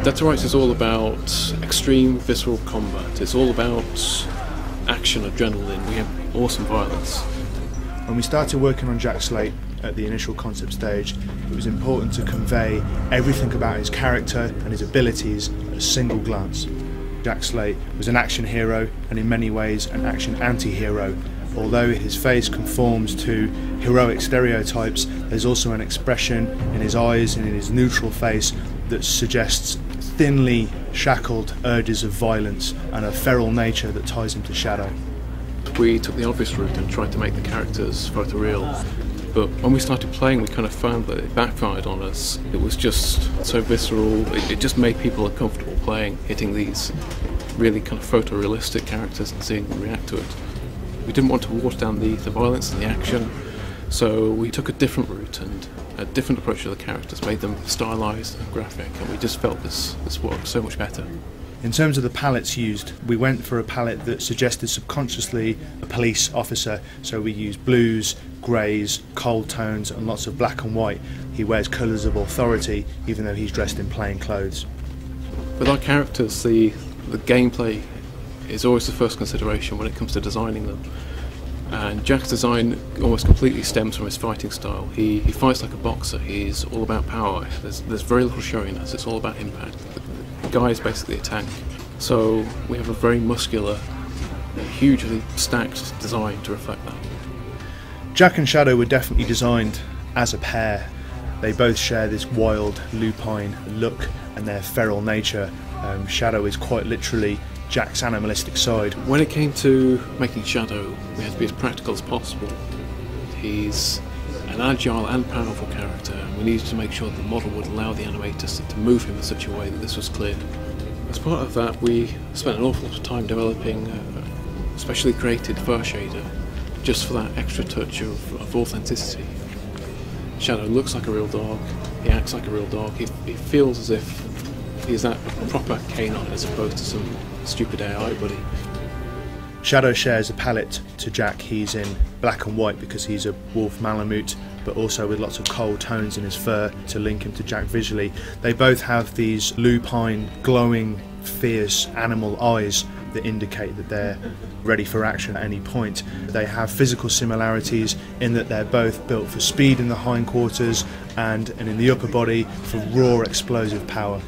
Dead to Rights is all about extreme visceral combat. It's all about action, adrenaline. We have awesome violence. When we started working on Jack Slate at the initial concept stage, it was important to convey everything about his character and his abilities at a single glance. Jack Slate was an action hero and in many ways an action anti-hero. Although his face conforms to heroic stereotypes, there's also an expression in his eyes and in his neutral face that suggests thinly shackled urges of violence and a feral nature that ties him to Shadow. We took the obvious route and tried to make the characters photoreal, but when we started playing we kind of found that it backfired on us. It was just so visceral, it just made people uncomfortable playing, hitting these really kind of photorealistic characters and seeing them react to it. We didn't want to water down the violence and the action, so we took a different route and a different approach to the characters, made them stylised and graphic, and we just felt this worked so much better. In terms of the palettes used, we went for a palette that suggested subconsciously a police officer, so we used blues, greys, cold tones and lots of black and white. He wears colours of authority even though he's dressed in plain clothes. With our characters, the gameplay is always the first consideration when it comes to designing them. And Jack's design almost completely stems from his fighting style. He fights like a boxer, he's all about power, there's very little showiness, it's all about impact. The guy is basically a tank. So we have a very muscular, hugely stacked design to reflect that. Jack and Shadow were definitely designed as a pair. They both share this wild, lupine look and their feral nature. Shadow is quite literally Jack's animalistic side. When it came to making Shadow, we had to be as practical as possible. He's an agile and powerful character, and we needed to make sure that the model would allow the animators to move him in such a way that this was clear. As part of that, we spent an awful lot of time developing a specially created fur shader, just for that extra touch of authenticity. Shadow looks like a real dog, he acts like a real dog, he feels as if he's that proper canine as opposed to some stupid AI buddy. Shadow shares a palette to Jack. He's in black and white because he's a wolf Malamute, but also with lots of cold tones in his fur to link him to Jack visually. They both have these lupine, glowing, fierce animal eyes that indicate that they're ready for action at any point. They have physical similarities in that they're both built for speed in the hindquarters and in the upper body for raw explosive power.